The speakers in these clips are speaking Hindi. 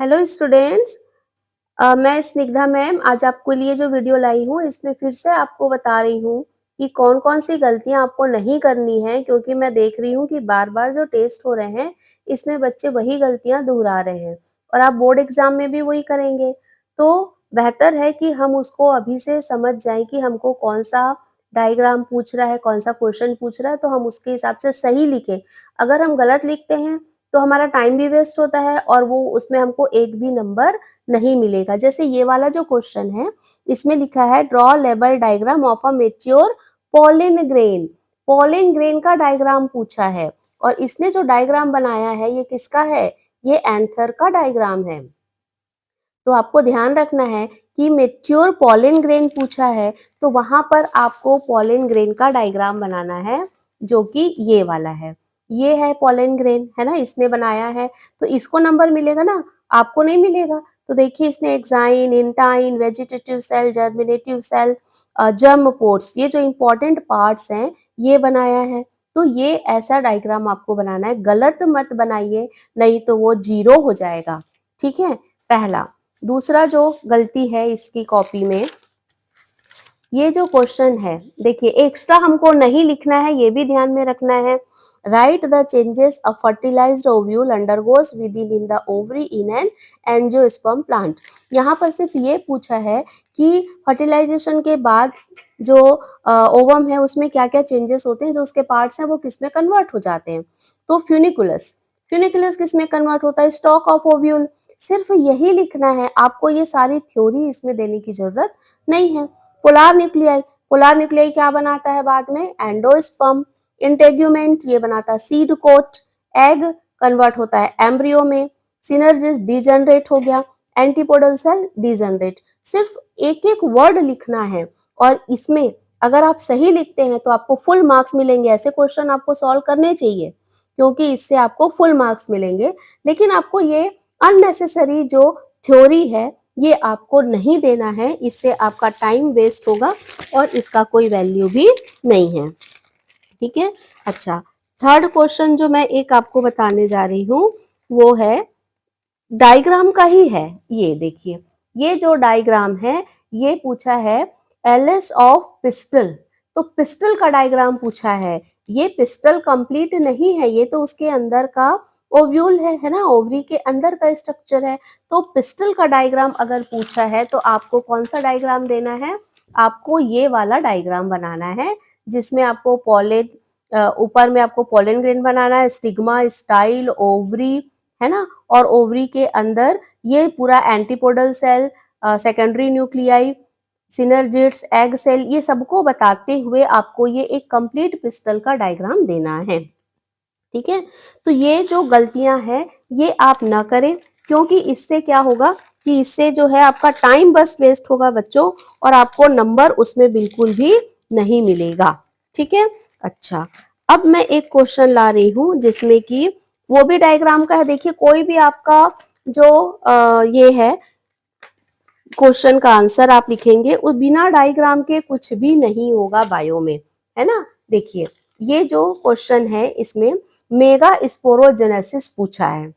Hello students. मैं स्निग्धा मैम आज आपके लिए जो वीडियो लाई हूँ इसमें फिर से आपको बता रही हूँ कि कौन-कौन सी गलतियाँ आपको नहीं करनी है, क्योंकि मैं देख रही हूँ कि बार-बार जो टेस्ट हो रहे हैं इसमें बच्चे वही गलतियाँ दोहरा रहे हैं और आप बोर्ड एग्जाम में भी वही करेंगे। तो बेहतर है कि हम उसको अभी से समझ जाएँ कि हमको कौन-सा डायग्राम पूछ रहा है, कौन-सा क्वेश्चन पूछ रहा है, तो हम उसके हिसाब से सही लिखें। अगर हम गलत लिखते हैं तो हमारा टाइम भी वेस्ट होता है और वो उसमें हमको एक भी नंबर नहीं मिलेगा। जैसे ये वाला जो क्वेश्चन है, इसमें लिखा है draw label diagram of a mature pollen grain. Pollen grain का डायग्राम पूछा है और इसने जो डायग्राम बनाया है ये किसका है? ये एंथर का डायग्राम है। तो आपको ध्यान रखना है कि मैच्योर पॉलिन ग्रेन पूछा है तो वहां पर आपको पॉलिन ग्रेन का डायग्राम बनाना है, जो कि ये वाला है। ये है पॉलिन ग्रेन, है ना, इसने बनाया है तो इसको नंबर मिलेगा ना, आपको नहीं मिलेगा। तो देखिए इसने exine, intine, vegetative cell, germinative cell, germ pores, ये जो इंपॉर्टेंट पार्ट्स हैं ये बनाया है। तो ये ऐसा डायग्राम आपको बनाना है, गलत मत बनाइए नहीं तो वो जीरो हो जाएगा। ठीक है, पहला। दूसरा जो गलती है इसकी कॉपी में, ये जो क्वेश्चन है देखिए, एक्स्ट्रा हमको नहीं लिखना है, ये भी ध्यान में रखना है। Write the changes a fertilized ovule undergoes within in the ovary in an angiosperm plant. यहाँ पर सिर्फ ये पूछा है कि फर्टिलाइजेशन के बाद जो ओवम है उसमें क्या क्या चेंजेस होते हैं, जो उसके पार्ट्स हैं वो किस में कन्वर्ट हो जाते हैं। तो फ्यूनिकुलस, फ्यूनिकुलस किस में कन्वर्ट होता है? Stock of ovule. सिर्फ यही लिखना है, आपको ये सारी थ्योरी इसमें देने की जरूरत नहीं है। पोलार न्यूक्लियाई, पोलार न्यूक्लियाई क्या बनाता है बाद में? एंडोस्पर्म। इंटेग्यूमेंट ये बनाता है सीड कोट। एग कन्वर्ट होता है एम्ब्रियो में। सिनर्जिस डिजनरेट हो गया। Antipodal cell degenerate. सिर्फ एक एक वर्ड लिखना है और इसमें अगर आप सही लिखते हैं तो आपको फुल मार्क्स मिलेंगे। ऐसे क्वेश्चन आपको सॉल्व करने चाहिए क्योंकि इससे आपको फुल मार्क्स मिलेंगे। लेकिन आपको ये अननेसेसरी जो थ्योरी है ये आपको नहीं देना है, इससे आपका टाइम वेस्ट होगा और इसका कोई वैल्यू भी नहीं है। ठीक है, अच्छा। थर्ड क्वेश्चन जो मैं एक आपको बताने जा रही हूँ वो है डायग्राम का ही है। ये देखिए, ये जो डायग्राम है ये पूछा है एलएस ऑफ पिस्टल। तो पिस्टल का डायग्राम पूछा है। ये पिस्टल कंप्लीट नहीं है, ये तो उसके अंदर का ओव्यूल है ना, ओवरी के अंदर का स्ट्रक्चर है। तो पिस्टल का डायग्राम अगर पूछा है तो आपको कौन सा डायग्राम देना है? आपको ये वाला डायग्राम बनाना है जिसमें आपको पॉलेन, ऊपर में आपको पॉलन ग्रेन बनाना है, स्टिग्मा, स्टाइल, ओवरी, है ना, और ओवरी के अंदर ये पूरा antipodal cell, secondary nuclei, synergids, egg cell, ये सबको बताते हुए आपको ये एक कंप्लीट पिस्टल का डायग्राम देना है। ठीक है, तो ये जो गलतियां हैं ये आप ना करें, क्योंकि इससे क्या होगा कि इससे जो है आपका टाइम बस वेस्ट होगा बच्चों और आपको नंबर उसमें बिल्कुल भी नहीं मिलेगा। ठीक है, अच्छा। अब मैं एक क्वेश्चन ला रही हूं जिसमें कि वो भी डायग्राम का है। देखिए कोई भी आपका जो ये है क्वेश्चन का आंसर आप लिखेंगे वो बिना डायग्राम के कुछ भी नहीं होगा बायो में, है ना। देखिए ये जो क्वेश्चन है इसमें मेगा स्पोरोजेनेसिस पूछा है।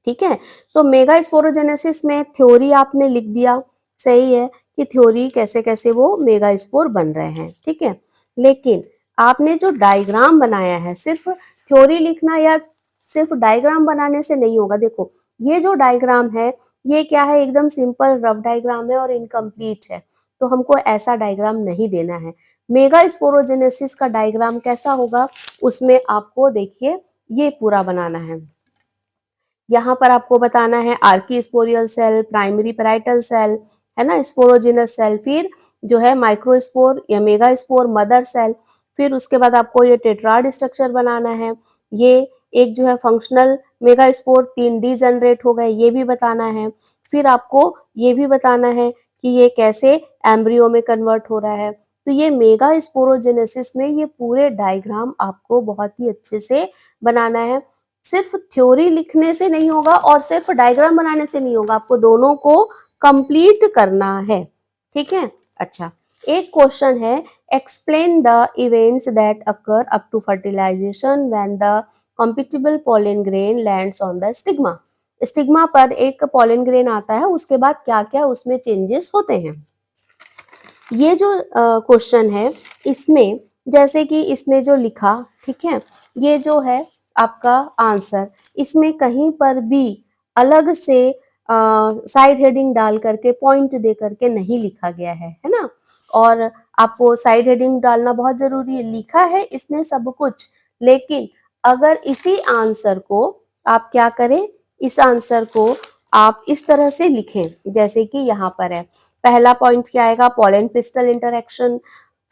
ठीक है, तो मेगा स्पोरोजेनेसिस में थ्योरी आपने लिख दिया, सही है कि थ्योरी कैसे कैसे वो मेगा स्पोर बन रहे हैं। ठीक है, लेकिन आपने जो डायग्राम बनाया है, सिर्फ थ्योरी लिखना या सिर्फ डायग्राम बनाने से नहीं होगा। देखो ये जो डायग्राम है ये क्या है, एकदम सिंपल रफ डायग्राम है और इनकम्प्लीट है, तो हमको ऐसा डायग्राम नहीं देना है। मेगा स्पोरोजेनेसिस का डायग्राम कैसा होगा, उसमें आपको देखिए ये पूरा बनाना है। यहाँ पर आपको बताना है archesporial cell, primary parietal cell, है ना, स्पोरोजिनस सेल, फिर जो है माइक्रोस्पोर या मेगा स्पोर, मदर सेल, फिर उसके बाद आपको ये टेट्राड स्ट्रक्चर बनाना है। ये एक जो है functional mega spore 3D generate हो गए, ये भी बताना है। फिर आपको ये भी बताना है कि ये कैसे एम्ब्रियो में कन्वर्ट हो रहा है। तो ये मेगा स्पोरोजेनेसिस में ये पूरे डायग्राम आपको बहुत ही अच्छे से बनाना है। सिर्फ थ्योरी लिखने से नहीं होगा और सिर्फ डायग्राम बनाने से नहीं होगा, आपको दोनों को कंप्लीट करना है। ठीक है, अच्छा। एक क्वेश्चन है explain the events that occur up to fertilization when the compatible pollen grain lands on the stigma. Stigma पर एक पॉलन ग्रेन आता है, उसके बाद क्या क्या उसमें चेंजेस होते हैं। ये जो क्वेश्चन है, इसमें जैसे कि इसने जो लिखा, ठीक है, ये जो है आपका आंसर, इसमें कहीं पर भी अलग से साइड हेडिंग डाल करके पॉइंट दे करके नहीं लिखा गया है ना। और आपको साइड हेडिंग डालना बहुत जरूरी है। लिखा है इसने सब कुछ, लेकिन अगर इसी आंसर को आप क्या करें, इस आंसर को आप इस तरह से लिखें जैसे कि यहाँ पर है। पहला पॉइंट क्या आएगा, पॉलन पिस्टल इंटरेक्शन।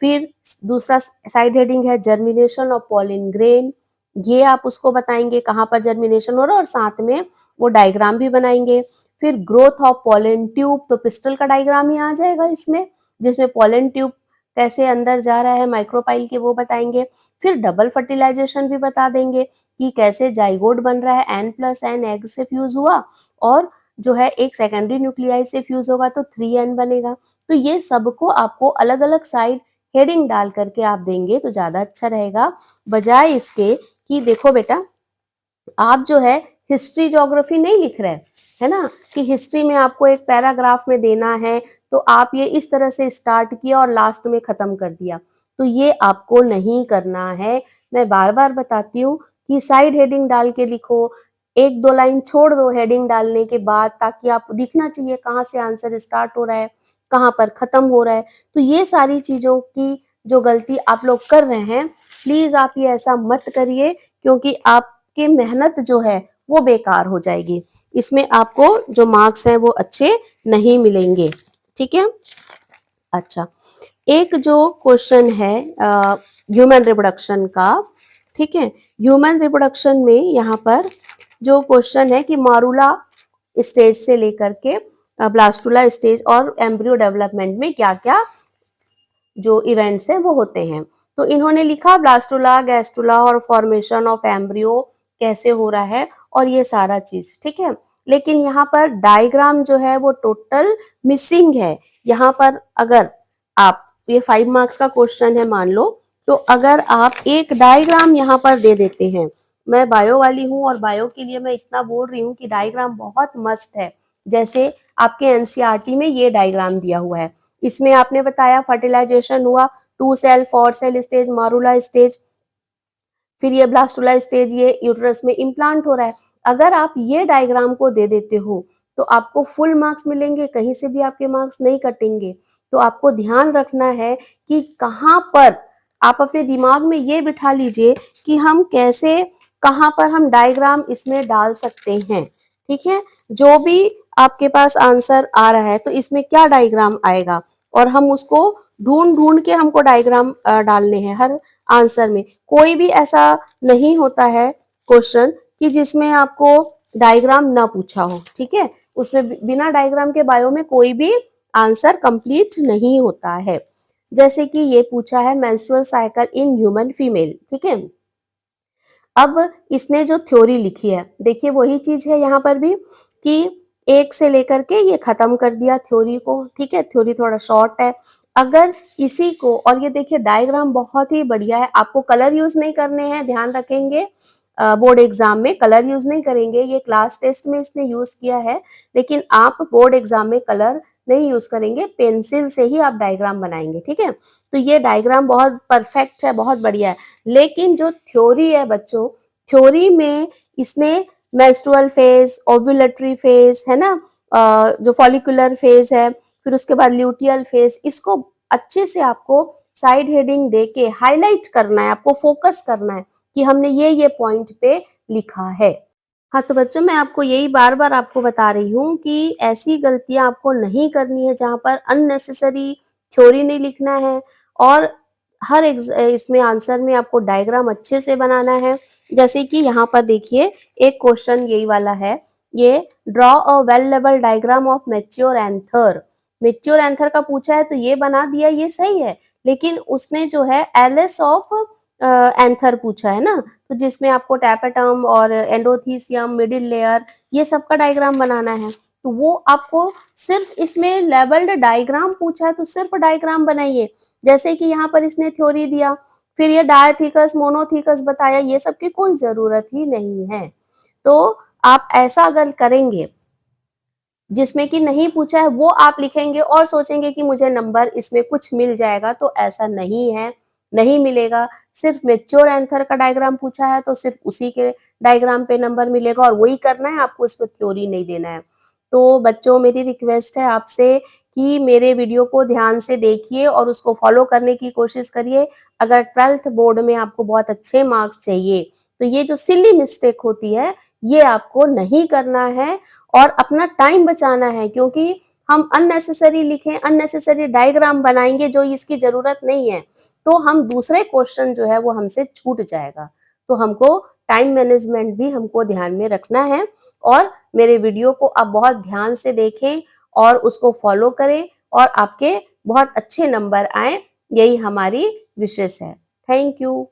फिर दूसरा साइड हेडिंग है जर्मिनेशन ऑफ पॉलन ग्रेन, ये आप उसको बताएंगे कहाँ पर जर्मिनेशन हो रहा है और साथ में वो डायग्राम भी बनाएंगे। फिर ग्रोथ ऑफ पॉलन ट्यूब, तो पिस्टल का डायग्राम ही आ जाएगा इसमें, जिसमें पॉलन ट्यूब कैसे अंदर जा रहा है माइक्रोपाइल के, वो बताएंगे। फिर डबल फर्टिलाइजेशन भी बता देंगे कि कैसे जाइगोट बन रहा है, N+N एग से फ्यूज हुआ और जो है एक सेकेंडरी न्यूक्लियाई से फ्यूज होगा तो 3N बनेगा। तो ये सबको आपको अलग अलग साइड हेडिंग डाल करके आप देंगे तो ज्यादा अच्छा रहेगा, बजाय इसके कि देखो बेटा आप जो है हिस्ट्री ज्योग्राफी नहीं लिख रहे, है ना, कि हिस्ट्री में आपको एक पैराग्राफ में देना है तो आप ये इस तरह से स्टार्ट किया और लास्ट में खत्म कर दिया, तो ये आपको नहीं करना है। मैं बार बार बताती हूँ कि साइड हेडिंग डाल के लिखो, एक दो लाइन छोड़ दो हेडिंग डालने के बाद, ताकि आपको दिखना चाहिए कहाँ से आंसर स्टार्ट हो रहा है, कहाँ पर खत्म हो रहा है। तो ये सारी चीजों की जो गलती आप लोग कर रहे हैं, प्लीज आप ये ऐसा मत करिए, क्योंकि आपकी मेहनत जो है वो बेकार हो जाएगी। इसमें आपको जो मार्क्स हैं वो अच्छे नहीं मिलेंगे, ठीक है। अच्छा, एक जो क्वेश्चन है ह्यूमन रिप्रोडक्शन का, ठीक है, ह्यूमन रिप्रोडक्शन में यहाँ पर जो क्वेश्चन है कि मारूला स्टेज से लेकर के ब्लास्टुला स्टेज और एम्ब्रियो डेवलपमेंट में क्या क्या जो इवेंट्स हैं वो होते हैं। तो इन्होंने लिखा ब्लास्टुला, गैस्टुला और फॉर्मेशन ऑफ एम्ब्रियो कैसे हो रहा है और ये सारा चीज, ठीक है। लेकिन यहाँ पर डायग्राम जो है वो टोटल मिसिंग है। यहाँ पर अगर आप, ये 5 मार्क्स का क्वेश्चन है मान लो, तो अगर आप एक डायग्राम यहाँ पर दे देते हैं, मैं बायो वाली हूँ और बायो के लिए मैं इतना बोल रही हूँ कि डायग्राम बहुत मस्त है। जैसे आपके एनसीईआरटी में ये डायग्राम दिया हुआ है, इसमें आपने बताया फर्टिलाइजेशन हुआ, 2 सेल 4 सेल स्टेज, मारूला स्टेज, फिर ये ब्लास्टुला स्टेज, ये यूट्रस में इम्प्लांट हो रहा है। अगर आप ये डायग्राम को दे देते हो तो आपको फुल मार्क्स मिलेंगे, कहीं से भी आपके मार्क्स नहीं कटेंगे। तो आपको ध्यान रखना है कि कहाँ पर आप अपने दिमाग में ये बिठा लीजिए कि हम कैसे, कहाँ पर हम डायग्राम इसमें डाल सकते हैं, ठीक है। जो भी आपके पास आंसर आ रहा है तो इसमें क्या डायग्राम आएगा, और हम उसको ढूंढ ढूंढ के हमको डायग्राम डालने हैं हर आंसर में। कोई भी ऐसा नहीं होता है क्वेश्चन कि जिसमें आपको डायग्राम ना पूछा हो, ठीक है। उसमें बिना डायग्राम के बायो में कोई भी आंसर कंप्लीट नहीं होता है। जैसे कि ये पूछा है menstrual cycle in human female, ठीक है। अब इसने जो थ्योरी लिखी है, देखिए वही चीज है यहाँ पर भी कि एक से लेकर के ये खत्म कर दिया थ्योरी को, ठीक है। थ्योरी थोड़ा शॉर्ट है। अगर इसी को, और ये देखिए डायग्राम बहुत ही बढ़िया है, आपको कलर यूज नहीं करने हैं, ध्यान रखेंगे बोर्ड एग्जाम में कलर यूज नहीं करेंगे, ये क्लास टेस्ट में इसने यूज किया है, लेकिन आप बोर्ड एग्जाम में कलर नहीं यूज करेंगे, पेंसिल से ही आप डायग्राम बनाएंगे, ठीक है। तो ये डायग्राम बहुत परफेक्ट है, बहुत बढ़िया है। लेकिन जो थ्योरी है बच्चों, थ्योरी में इसने मेंस्ट्रुअल फेज, ओव्यूलेटरी फेज, है ना, जो फॉलिकुलर फेज है, फिर उसके बाद ल्यूटियल फेज, इसको अच्छे से आपको साइड हेडिंग देके हाईलाइट करना है, आपको फोकस करना है कि हमने ये पॉइंट पे लिखा है। हाँ, तो बच्चों मैं आपको यही बार बार आपको बता रही हूँ कि ऐसी गलतियां आपको नहीं करनी है जहां पर अननेसेसरी थ्योरी नहीं लिखना है, और हर इसमें आंसर में आपको डायग्राम अच्छे से बनाना है। जैसे कि यहाँ पर देखिए एक क्वेश्चन यही वाला है, ये draw a well level diagram of mature anther. Mature anther का पूछा है तो ये बना दिया, ये सही है, लेकिन उसने जो है एलिस ऑफ एंथर पूछा है ना, तो जिसमें आपको टैपेटम और एंडोथीसियम, मिडिल लेयर, ये सब का डायग्राम बनाना है। तो वो आपको सिर्फ इसमें लेवल्ड डायग्राम पूछा है तो सिर्फ डायग्राम बनाइए। जैसे कि यहाँ पर इसने थ्योरी दिया, फिर ये डायथीकस, मोनोथीकस बताया, ये सब की कोई जरूरत ही नहीं है। तो आप ऐसा अगर करेंगे जिसमें कि नहीं पूछा है वो आप लिखेंगे और सोचेंगे कि मुझे नंबर इसमें कुछ मिल जाएगा, तो ऐसा नहीं है, नहीं मिलेगा। सिर्फ मैच्योर आंसर का डायग्राम पूछा है तो सिर्फ उसी के डायग्राम पे नंबर मिलेगा और वही करना है, आपको उसमें थ्योरी नहीं देना है। तो बच्चों, मेरी रिक्वेस्ट है आपसे कि मेरे वीडियो को ध्यान से देखिए और उसको फॉलो करने की कोशिश करिए। अगर 12th बोर्ड में आपको बहुत अच्छे मार्क्स चाहिए, तो ये जो सिली मिस्टेक होती है, ये आपको नहीं करना है और अपना टाइम बचाना है, क्योंकि हम अननेसेसरी लिखें, अननेसेसरी डायग्राम बनाएंगे जो इसकी जरूरत नहीं है, तो हम दूसरे क्वेश्चन जो है वो हमसे छूट जाएगा। तो हमको टाइम मैनेजमेंट भी हमको ध्यान में रखना है और मेरे वीडियो को आप बहुत ध्यान से देखें और उसको फॉलो करें और आपके बहुत अच्छे नंबर आए, यही हमारी विशेष है। Thank you.